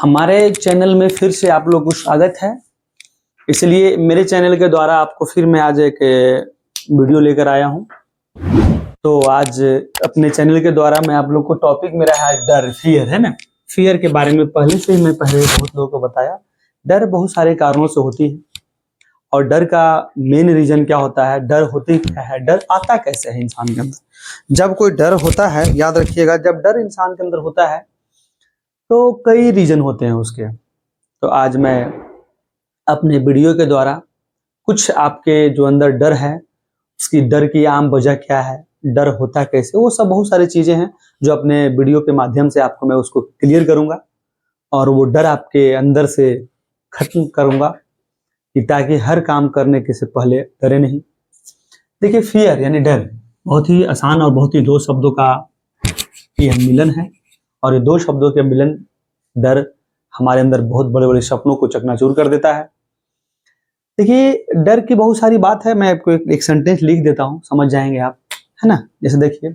हमारे चैनल में फिर से आप लोग को स्वागत है। इसलिए मेरे चैनल के द्वारा आपको फिर मैं आज एक वीडियो लेकर आया हूं। तो आज अपने चैनल के द्वारा मैं आप लोग को टॉपिक मेरा है डर, फियर, है ना। फियर के बारे में पहले से ही मैं बहुत लोगों को बताया। डर बहुत सारे कारणों से होती है और डर का मेन रीजन क्या होता है, डर होती क्या है, डर आता कैसे है इंसान के अंदर। जब कोई डर होता है, याद रखिएगा, जब डर इंसान के अंदर होता है तो कई रीजन होते हैं उसके। तो आज मैं अपने वीडियो के द्वारा कुछ आपके जो अंदर डर है, उसकी डर की आम वजह क्या है, डर होता कैसे, वो सब बहुत सारी चीजें हैं जो अपने वीडियो के माध्यम से आपको मैं उसको क्लियर करूंगा और वो डर आपके अंदर से खत्म करूंगा कि ताकि हर काम करने के से पहले डरे नहीं। देखिए, फियर यानी डर बहुत ही आसान और बहुत ही दो शब्दों का यह मिलन है और ये दो शब्दों के मिलन, डर, हमारे अंदर बहुत बड़े बड़े सपनों को चकनाचूर कर देता है। देखिए, डर की बहुत सारी बात है। मैं आपको एक सेंटेंस लिख देता हूं, समझ जाएंगे आप, है ना। जैसे देखिए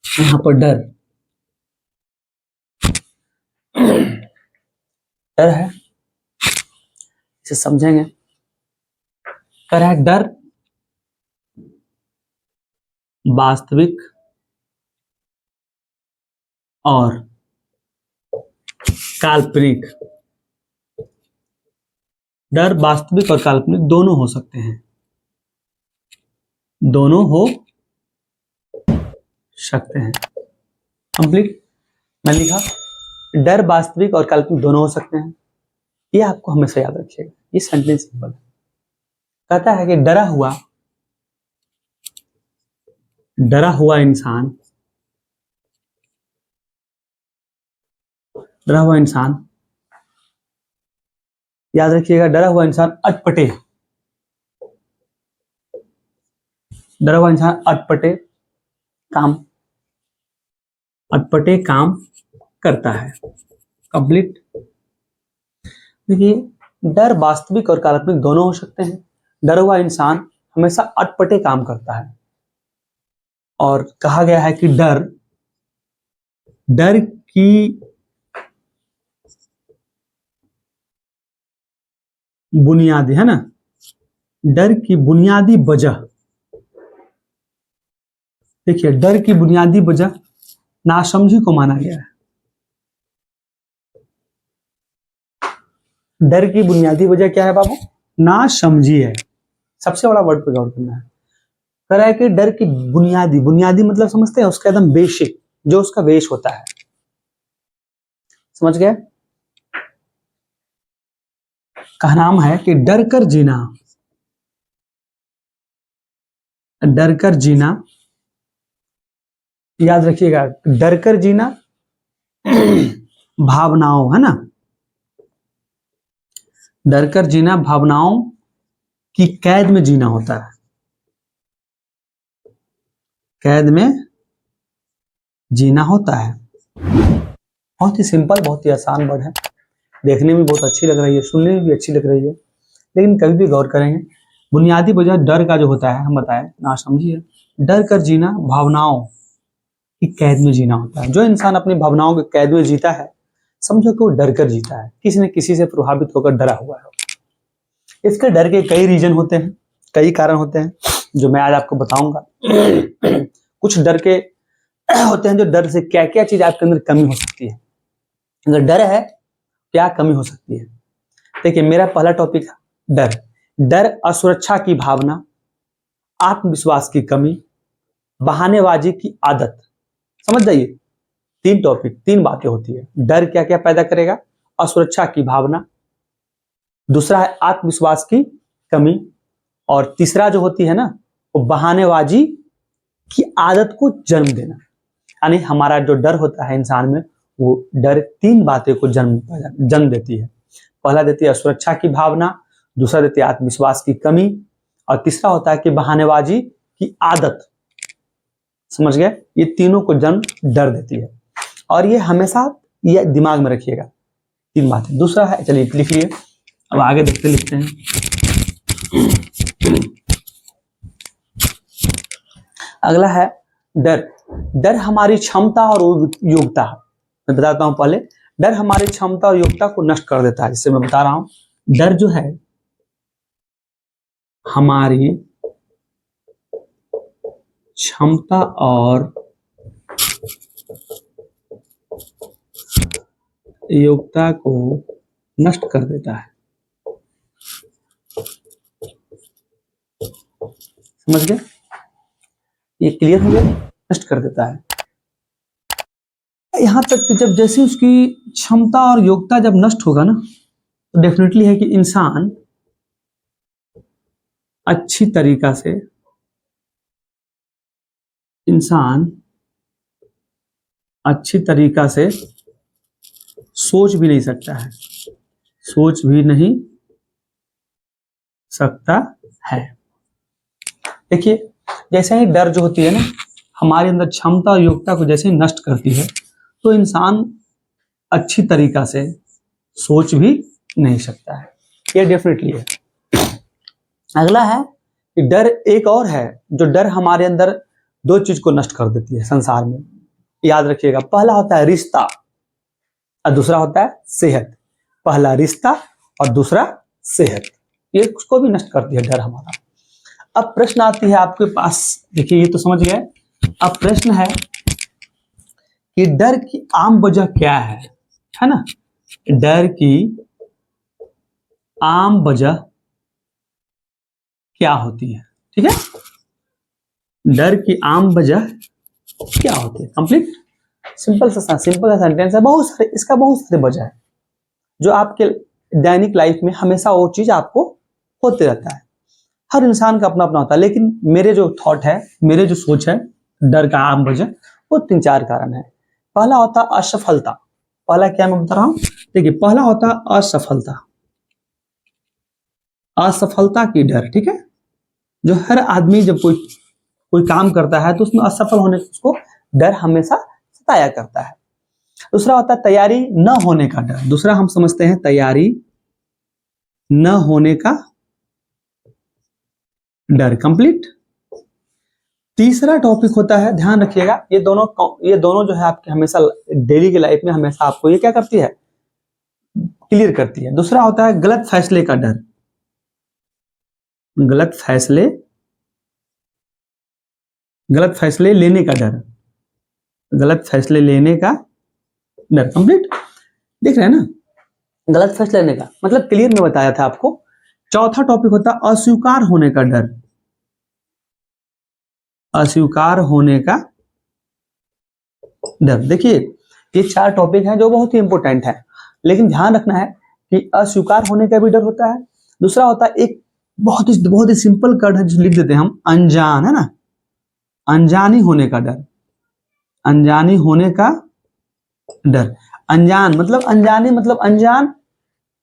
यहाँ पर डर डर है, इसे समझेंगे। कर है डर वास्तविक और काल्पनिक। डर वास्तविक और काल्पनिक दोनों हो सकते हैं, दोनों हो सकते हैं। कंप्लीट मैं लिखा, डर वास्तविक और काल्पनिक दोनों हो सकते हैं। ये आपको हमेशा याद रखिएगा, ये सेंटेंस सिंपल है। कहता है कि डरा हुआ इंसान याद रखिएगा, डरा हुआ इंसान अटपटे काम करता है। कंप्लीट। देखिए, डर वास्तविक और काल्पनिक दोनों हो सकते हैं। डरा हुआ इंसान हमेशा अटपटे काम करता है और कहा गया है कि डर की बुनियादी, है ना, डर की बुनियादी वजह, देखिए डर की बुनियादी वजह नासमझी को माना गया है। डर की बुनियादी वजह क्या है बाबू? नासमझी है। सबसे बड़ा वर्ड पे गौर करना है। कह रहा है कि डर की बुनियादी मतलब समझते हैं, उसका एकदम बेसिक जो उसका बेस होता है। समझ गए? का नाम है कि डर कर जीना। याद रखिएगा, डर कर जीना भावनाओं, है ना, डर कर जीना भावनाओं की कैद में जीना होता है। कैद में जीना होता है। बहुत ही सिंपल, बहुत ही आसान वर्ड है। देखने में बहुत अच्छी लग रही है, सुनने में भी अच्छी लग रही है, लेकिन कभी भी गौर करेंगे, बुनियादी वजह डर का जो होता है, हम बताएं ना, समझिए, डर कर जीना भावनाओं की कैद में जीना होता है। जो इंसान अपनी भावनाओं के कैद में जीता है, समझो कि वो डर कर जीता है, किसी न किसी से प्रभावित होकर डरा हुआ है। इसके डर के कई रीजन होते हैं, कई कारण होते हैं, जो मैं आज आपको बताऊंगा। कुछ डर के होते हैं, जो डर से क्या क्या चीज आपके अंदर कमी हो सकती है। अगर डर है, क्या कमी हो सकती है। देखिए, मेरा पहला टॉपिक है डर असुरक्षा की भावना, आत्मविश्वास की कमी, बहानेबाजी की आदत। समझ जाइए, तीन बातें होती है। डर क्या क्या पैदा करेगा? असुरक्षा की भावना, दूसरा है आत्मविश्वास की कमी, और तीसरा जो होती है ना, वो बहानेबाजी की आदत को जन्म देना। यानी हमारा जो डर होता है इंसान में, वो डर तीन बातें को जन्म देती है। पहला देती है सुरक्षा की भावना, दूसरा देती है आत्मविश्वास की कमी, और तीसरा होता है कि बहानेबाजी की आदत। समझ गए? ये तीनों को जन्म डर देती है, और ये हमेशा ये दिमाग में रखिएगा, तीन बातें। दूसरा है, चलिए लिख लिए, अब आगे लिखते हैं। अगला है डर हमारी क्षमता और योग्यता। मैं बताता हूं पहले, डर हमारी क्षमता और योग्यता को नष्ट कर देता है। जिससे मैं बता रहा हूं, डर जो है हमारी क्षमता और योग्यता को नष्ट कर देता है। समझ गए? ये क्लियर हो गया? नष्ट कर देता है। यहां तक कि जब जैसे उसकी क्षमता और योग्यता जब नष्ट होगा ना, तो डेफिनेटली है कि इंसान अच्छी तरीका से सोच भी नहीं सकता है, सोच भी नहीं सकता है। देखिए, जैसे ही डर जो होती है ना, हमारे अंदर क्षमता और योग्यता को जैसे ही नष्ट करती है, तो इंसान अच्छी तरीका से सोच भी नहीं सकता है। ये डेफिनेटली है। अगला है कि डर एक और है, जो डर हमारे अंदर दो चीज को नष्ट कर देती है संसार में। याद रखिएगा, पहला होता है रिश्ता और दूसरा होता है सेहत। पहला रिश्ता और दूसरा सेहत, ये उसको भी नष्ट करती है डर हमारा। अब प्रश्न आती है आपके पास, देखिए ये तो समझ गए। अब प्रश्न है कि डर की आम वजह क्या है ना? डर की आम वजह क्या होती है? ठीक है, डर की आम वजह क्या होती है? कंप्लीट सिंपल सा सेंटेंस है। इसका बहुत सारे वजह है, जो आपके दैनिक लाइफ में हमेशा वो चीज आपको होते रहता है। हर इंसान का अपना अपना होता है, लेकिन मेरे जो थॉट है, मेरे जो सोच है, डर का आम वजह वो 3-4 कारण है। पहला होता असफलता। पहला क्या मैं बता रहा हूं, देखिए, पहला होता असफलता, असफलता की डर। ठीक है, जो हर आदमी जब कोई काम करता है तो उसमें असफल होने का उसको डर हमेशा सताया करता है। दूसरा होता है तैयारी न होने का डर। दूसरा हम समझते हैं तैयारी न होने का डर। कंप्लीट। तीसरा टॉपिक होता है, ध्यान रखिएगा, ये दोनों जो है आपके हमेशा डेली की लाइफ में हमेशा आपको ये क्या करती है, क्लियर करती है। दूसरा होता है गलत फैसले का डर। गलत फैसले लेने का डर। गलत फैसले लेने का डर। कंप्लीट। देख रहे हैं ना, गलत फैसले लेने का मतलब क्लियर में बताया था आपको। चौथा टॉपिक होता है अस्वीकार होने का डर। अस्वीकार होने का डर। देखिए, ये 4 टॉपिक हैं जो बहुत ही इंपॉर्टेंट है, लेकिन ध्यान रखना है कि अस्वीकार होने का भी डर होता है। दूसरा होता है एक बहुत ही सिंपल वर्ड है जो लिख देते हैं हम, अनजान, है ना, अनजानी होने का डर। अनजानी होने का डर। अनजान मतलब अनजानी मतलब अनजान,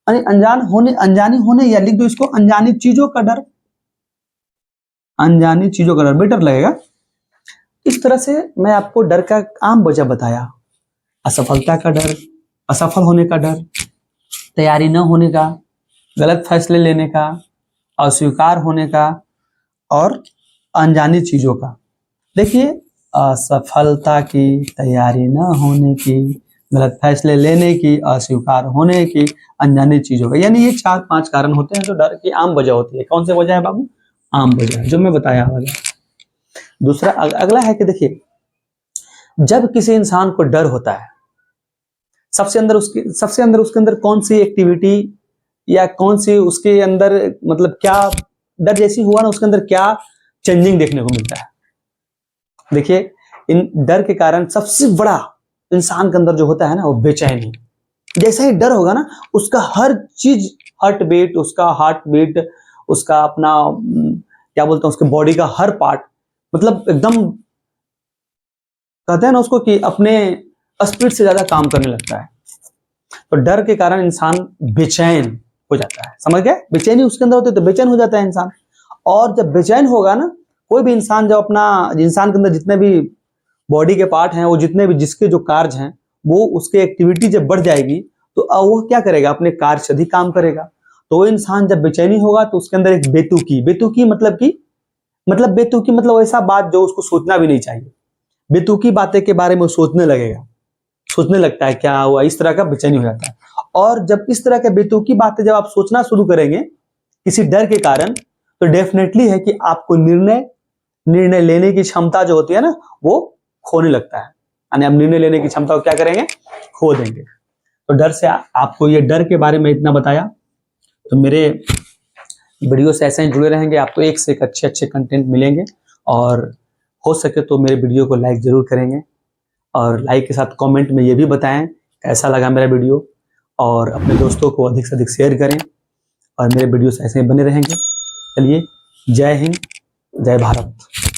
अनजानी होने, या लिख दो इसको अनजानी चीजों का डर। अनजानी चीजों का डर बेटर लगेगा। इस तरह से मैं आपको डर का आम वजह बताया। असफलता का डर, असफल होने का डर, तैयारी न होने का, गलत फैसले लेने का, अस्वीकार होने का और अनजानी चीजों का। देखिए, असफलता की, तैयारी न होने की, गलत फैसले लेने की, अस्वीकार होने की, अनजानी चीजों का, यानी ये 4-5 कारण होते हैं जो डर की आम वजह होती है। कौन से वजह है बाबू? आम वजह, जो मैं बताया वाला। दूसरा अगला है कि देखिए, जब किसी इंसान को डर होता है, सबसे अंदर उसके अंदर कौन सी एक्टिविटी या कौन सी उसके अंदर, मतलब क्या डर जैसी हुआ ना, उसके अंदर क्या चेंजिंग देखने को मिलता है? देखिए, इन डर के कारण सबसे बड़ा इंसान के अंदर जो होता है ना, वो बेचैनी। जैसे ही डर होगा ना, उसका हर चीज, हार्ट बीट, उसका अपना क्या बोलते हैं, उसके बॉडी का हर पार्ट, मतलब एकदम कहते हैं ना उसको कि अपने स्पीड से ज्यादा काम करने लगता है। तो डर के कारण इंसान बेचैन हो जाता है। समझ गए? बेचैनी उसके अंदर होती है तो बेचैन हो जाता है इंसान। और जब बेचैन होगा ना, कोई भी इंसान, जब अपना इंसान के अंदर जितने भी बॉडी के पार्ट हैं, वो जितने भी जिसके जो कार्य हैं, वो उसकी एक्टिविटी जब बढ़ जाएगी, तो वो क्या करेगा, अपने कार्य से अधिक काम करेगा। तो वो इंसान जब बेचैनी होगा तो उसके अंदर एक बेतुकी मतलब ऐसा बात जो उसको सोचना भी नहीं चाहिए। बेतुकी बातें के बारे में सोचने लगेगा। सोचने लगता है क्या हुआ, इस तरह का बेचैनी हो जाता है। और जब इस तरह के बेतुकी बातें जब आप सोचना शुरू करेंगे किसी डर के कारण, तो डेफिनेटली है कि आपको निर्णय लेने की क्षमता जो होती है ना, वो खोने लगता है। यानी आप निर्णय लेने की क्षमता को क्या करेंगे, खो देंगे। तो डर से आपको ये डर के बारे में इतना बताया। तो मेरे वीडियो से ऐसे ही जुड़े रहेंगे, आपको एक से एक अच्छे अच्छे कंटेंट मिलेंगे। और हो सके तो मेरे वीडियो को लाइक जरूर करेंगे, और लाइक के साथ कमेंट में ये भी बताएं कैसा लगा मेरा वीडियो, और अपने दोस्तों को अधिक से अधिक शेयर करें, और मेरे वीडियोस ऐसे ही बने रहेंगे। चलिए, जय हिंद, जय भारत।